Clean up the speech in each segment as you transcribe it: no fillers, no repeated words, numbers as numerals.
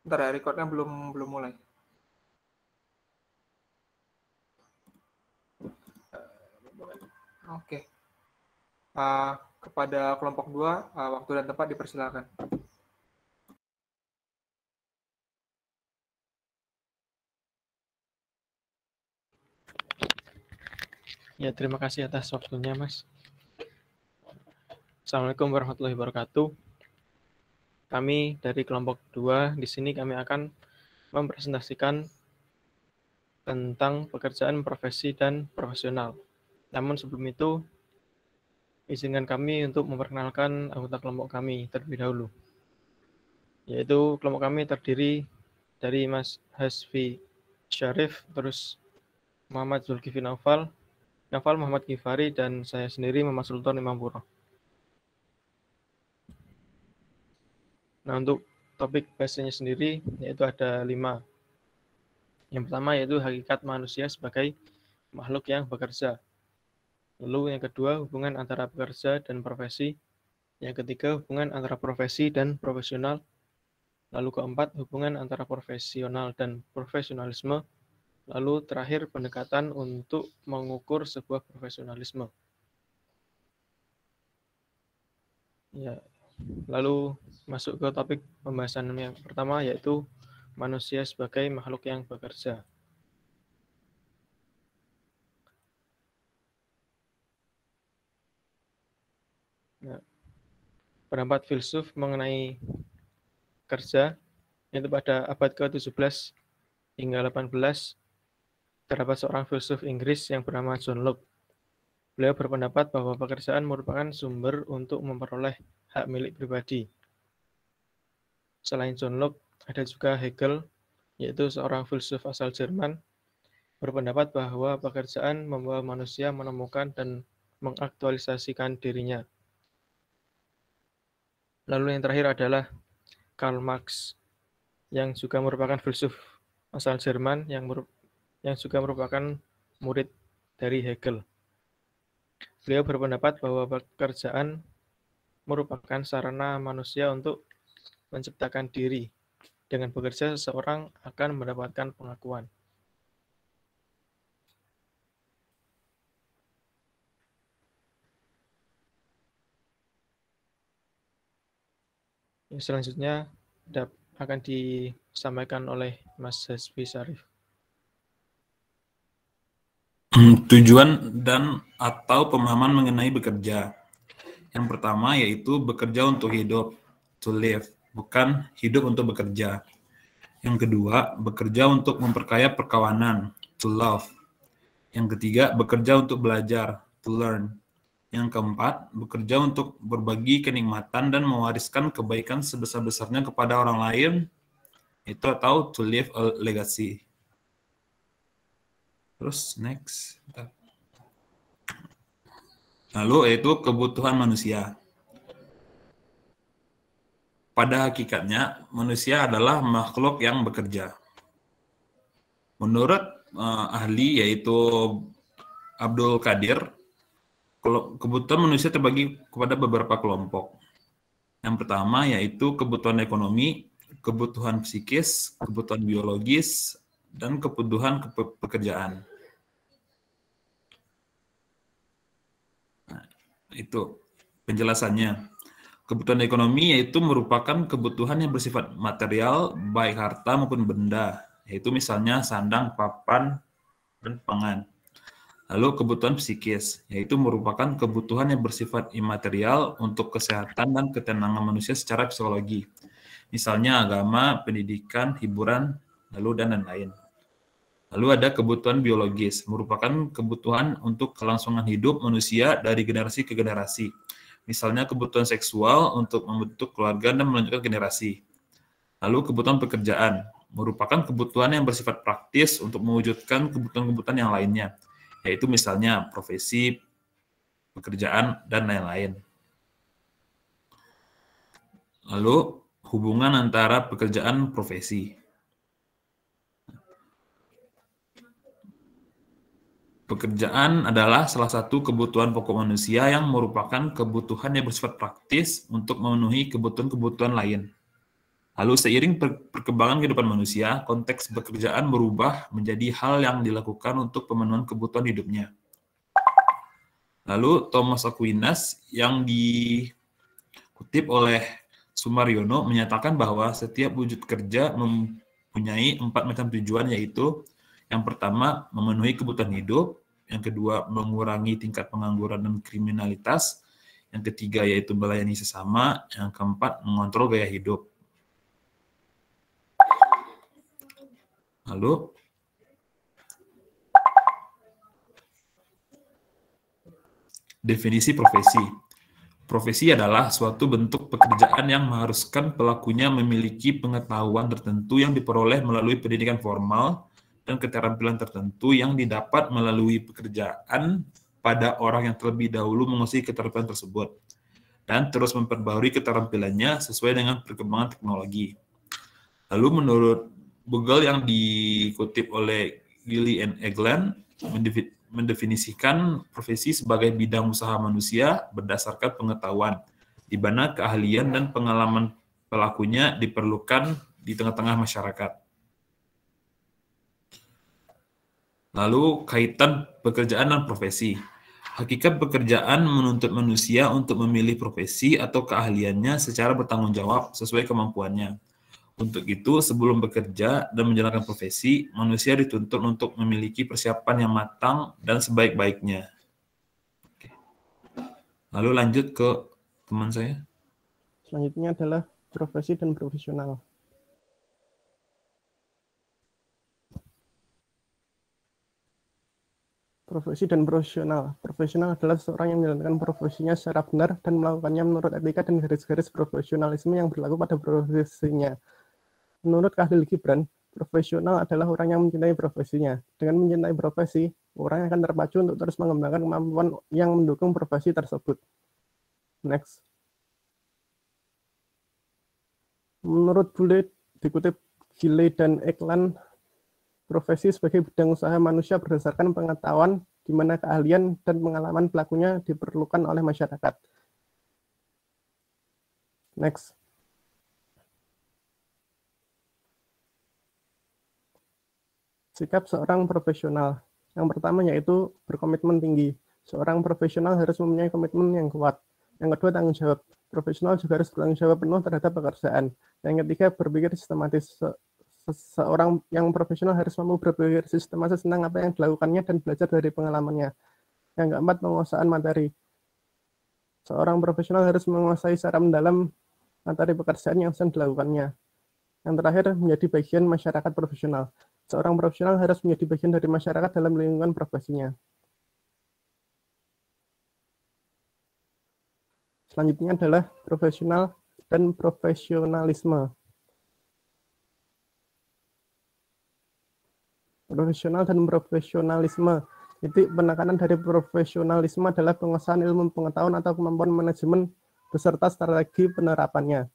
Bentar ya, recordnya belum mulai. Oke. Kepada kelompok 2, waktu dan tempat dipersilakan. Ya, terima kasih atas waktunya, Mas. Assalamualaikum warahmatullahi wabarakatuh. Kami dari kelompok 2, di sini kami akan mempresentasikan tentang pekerjaan profesi dan profesional. Namun sebelum itu, izinkan kami untuk memperkenalkan anggota kelompok kami terlebih dahulu. Yaitu kelompok kami terdiri dari Mas Hasfi Syarif, terus Muhammad Zulkifli Naufal Muhammad Gifari, dan saya sendiri Muhammad Sultan Imampuro. Nah, untuk topik bahasanya sendiri, yaitu ada 5. Yang pertama yaitu hakikat manusia sebagai makhluk yang bekerja. Lalu yang kedua, hubungan antara pekerja dan profesi. Yang ketiga, hubungan antara profesi dan profesional. Lalu keempat, hubungan antara profesional dan profesionalisme. Lalu terakhir, pendekatan untuk mengukur sebuah profesionalisme. Ya, lalu masuk ke topik pembahasan yang pertama, yaitu manusia sebagai makhluk yang bekerja. Nah, pendapat filsuf mengenai kerja, yaitu pada abad ke-17 hingga 18, terdapat seorang filsuf Inggris yang bernama John Locke. Beliau berpendapat bahwa pekerjaan merupakan sumber untuk memperoleh hak milik pribadi. Selain John Locke, ada juga Hegel, yaitu seorang filsuf asal Jerman, berpendapat bahwa pekerjaan membawa manusia menemukan dan mengaktualisasikan dirinya. Lalu yang terakhir adalah Karl Marx, yang juga merupakan filsuf asal Jerman, yang juga merupakan murid dari Hegel. Beliau berpendapat bahwa pekerjaan merupakan sarana manusia untuk menciptakan diri. Dengan bekerja, seseorang akan mendapatkan pengakuan. Selanjutnya akan disampaikan oleh Mas Hasbi Syarif. Tujuan dan atau pemahaman mengenai bekerja. Yang pertama yaitu bekerja untuk hidup, to live, bukan hidup untuk bekerja. Yang kedua, bekerja untuk memperkaya perkawanan, to love. Yang ketiga, bekerja untuk belajar, to learn. Yang keempat, bekerja untuk berbagi kenikmatan dan mewariskan kebaikan sebesar-besarnya kepada orang lain, itu atau to leave a legacy. Terus next. Lalu yaitu kebutuhan manusia. Pada hakikatnya, manusia adalah makhluk yang bekerja. Menurut ahli yaitu Abdul Qadir, kebutuhan manusia terbagi kepada beberapa kelompok. Yang pertama yaitu kebutuhan ekonomi, kebutuhan psikis, kebutuhan biologis, dan kebutuhan pekerjaan. Nah, itu penjelasannya. Kebutuhan ekonomi yaitu merupakan kebutuhan yang bersifat material, baik harta maupun benda, yaitu misalnya sandang, papan, dan pangan. Lalu kebutuhan psikis, yaitu merupakan kebutuhan yang bersifat imaterial untuk kesehatan dan ketenangan manusia secara psikologi. Misalnya agama, pendidikan, hiburan, dan lain-lain. Lalu ada kebutuhan biologis, merupakan kebutuhan untuk kelangsungan hidup manusia dari generasi ke generasi. Misalnya kebutuhan seksual untuk membentuk keluarga dan melanjutkan generasi. Lalu kebutuhan pekerjaan, merupakan kebutuhan yang bersifat praktis untuk mewujudkan kebutuhan-kebutuhan yang lainnya, yaitu misalnya profesi, pekerjaan, dan lain-lain. Lalu hubungan antara pekerjaan profesi. Pekerjaan adalah salah satu kebutuhan pokok manusia yang merupakan kebutuhan yang bersifat praktis untuk memenuhi kebutuhan-kebutuhan lain. Lalu seiring perkembangan kehidupan manusia, konteks pekerjaan berubah menjadi hal yang dilakukan untuk pemenuhan kebutuhan hidupnya. Lalu Thomas Aquinas yang dikutip oleh Sumaryono menyatakan bahwa setiap wujud kerja mempunyai 4 macam tujuan, yaitu yang pertama memenuhi kebutuhan hidup, yang kedua mengurangi tingkat pengangguran dan kriminalitas, yang ketiga yaitu melayani sesama, yang keempat mengontrol gaya hidup. Lalu definisi profesi. Profesi adalah suatu bentuk pekerjaan yang mengharuskan pelakunya memiliki pengetahuan tertentu yang diperoleh melalui pendidikan formal dan keterampilan tertentu yang didapat melalui pekerjaan pada orang yang terlebih dahulu menguasai keterampilan tersebut dan terus memperbarui keterampilannya sesuai dengan perkembangan teknologi. Lalu menurut Google yang dikutip oleh Gilly and Eglan mendefinisikan profesi sebagai bidang usaha manusia berdasarkan pengetahuan, di mana keahlian dan pengalaman pelakunya diperlukan di tengah-tengah masyarakat. Lalu kaitan pekerjaan dan profesi. Hakikat pekerjaan menuntut manusia untuk memilih profesi atau keahliannya secara bertanggung jawab sesuai kemampuannya. Untuk itu, sebelum bekerja dan menjalankan profesi, manusia dituntut untuk memiliki persiapan yang matang dan sebaik-baiknya. Lalu lanjut ke teman saya. Selanjutnya adalah profesi dan profesional. Profesi dan profesional. Profesional adalah seorang yang menjalankan profesinya secara benar dan melakukannya menurut etika dan garis-garis profesionalisme yang berlaku pada profesinya. Menurut Khalil Gibran, profesional adalah orang yang mencintai profesinya. Dengan mencintai profesi, orang akan terpacu untuk terus mengembangkan kemampuan yang mendukung profesi tersebut. Next. Menurut Bule, dikutip Gile dan Eklan, profesi sebagai bidang usaha manusia berdasarkan pengetahuan di mana keahlian dan pengalaman pelakunya diperlukan oleh masyarakat. Next. Sikap seorang profesional. Yang pertama yaitu berkomitmen tinggi. Seorang profesional harus mempunyai komitmen yang kuat. Yang kedua, tanggung jawab. Profesional juga harus bertanggung jawab penuh terhadap pekerjaan. Yang ketiga, berpikir sistematis. Seorang yang profesional harus mampu berpikir sistematis tentang apa yang dilakukannya dan belajar dari pengalamannya. Yang keempat, penguasaan materi. Seorang profesional harus menguasai secara mendalam materi pekerjaan yang sedang dilakukannya. Yang terakhir, menjadi bagian masyarakat profesional. Seorang profesional harus menjadi bagian dari masyarakat dalam lingkungan profesinya. Selanjutnya adalah profesional dan profesionalisme. Profesional dan profesionalisme. Titik penekanan dari profesionalisme adalah penguasaan ilmu pengetahuan atau kemampuan manajemen beserta strategi penerapannya.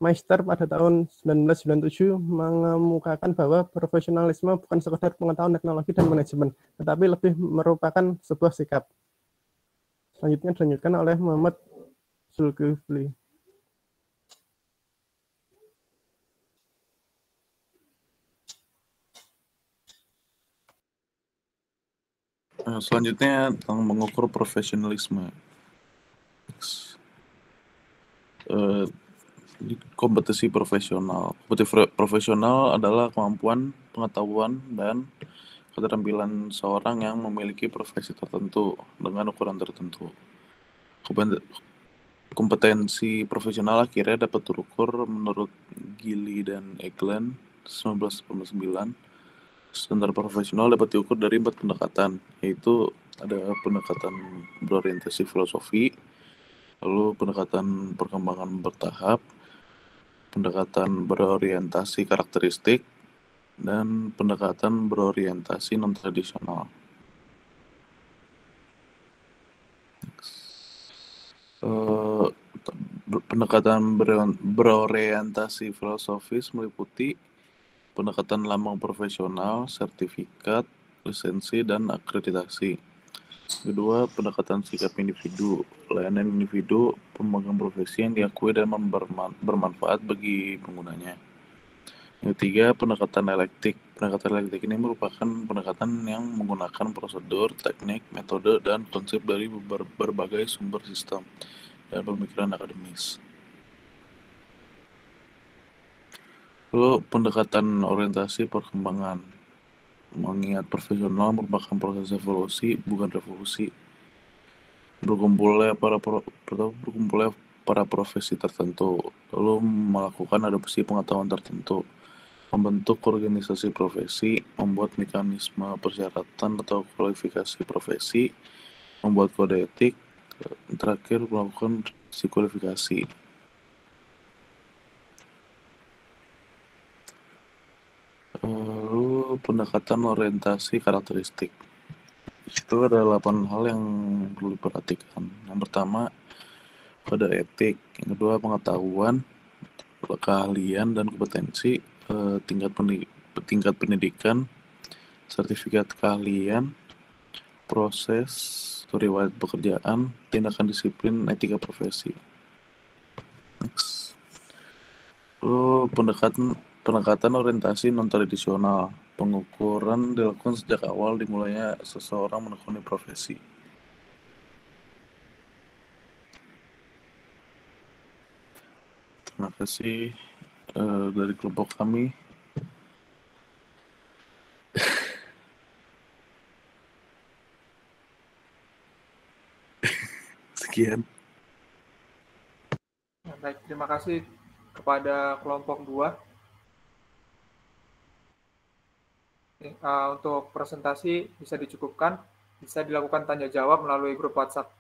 Meister pada tahun 1997 mengemukakan bahwa profesionalisme bukan sekedar pengetahuan teknologi dan manajemen, tetapi lebih merupakan sebuah sikap. Selanjutnya dilanjutkan oleh Muhammad Zulkifli. Selanjutnya tentang mengukur profesionalisme. Kompetisi profesional. Kompetisi profesional adalah kemampuan, pengetahuan, dan keterampilan seorang yang memiliki profesi tertentu dengan ukuran tertentu. Kompetensi profesional akhirnya dapat terukur menurut Gilly dan Eglan 1999. Standar profesional dapat diukur dari 4 pendekatan, yaitu ada pendekatan berorientasi filosofi, lalu pendekatan perkembangan bertahap, pendekatan berorientasi karakteristik, dan pendekatan berorientasi non-tradisional. Pendekatan berorientasi filosofis meliputi pendekatan lambang profesional, sertifikat, lisensi, dan akreditasi. Kedua, pendekatan sikap individu. Layanan individu pemegang profesi yang diakui dan bermanfaat bagi penggunanya. Yang ketiga, pendekatan dialektik. Pendekatan dialektik ini merupakan pendekatan yang menggunakan prosedur, teknik, metode, dan konsep dari berbagai sumber sistem dan pemikiran akademis. Lalu, pendekatan orientasi perkembangan. Mengingat profesional merupakan proses evolusi, bukan revolusi. Berkumpulnya para profesi tertentu, lalu melakukan adopsi pengetahuan tertentu, membentuk organisasi profesi, membuat mekanisme persyaratan atau kualifikasi profesi, membuat kode etik, terakhir melakukan psikualifikasi. Lalu pendekatan orientasi karakteristik. Itu ada 8 hal yang perlu diperhatikan. Yang pertama, kode etik. Yang kedua, pengetahuan, keahlian dan kompetensi, tingkat pendidikan, sertifikat keahlian, proses, riwayat pekerjaan, tindakan disiplin, etika profesi. Next. Lalu pendekatan orientasi non-tradisional. Pengukuran dilakukan sejak awal dimulainya seseorang menekuni profesi. Terima kasih dari kelompok kami. Sekian. Baik, terima kasih kepada kelompok 2. Untuk presentasi bisa dicukupkan, bisa dilakukan tanya jawab melalui grup WhatsApp.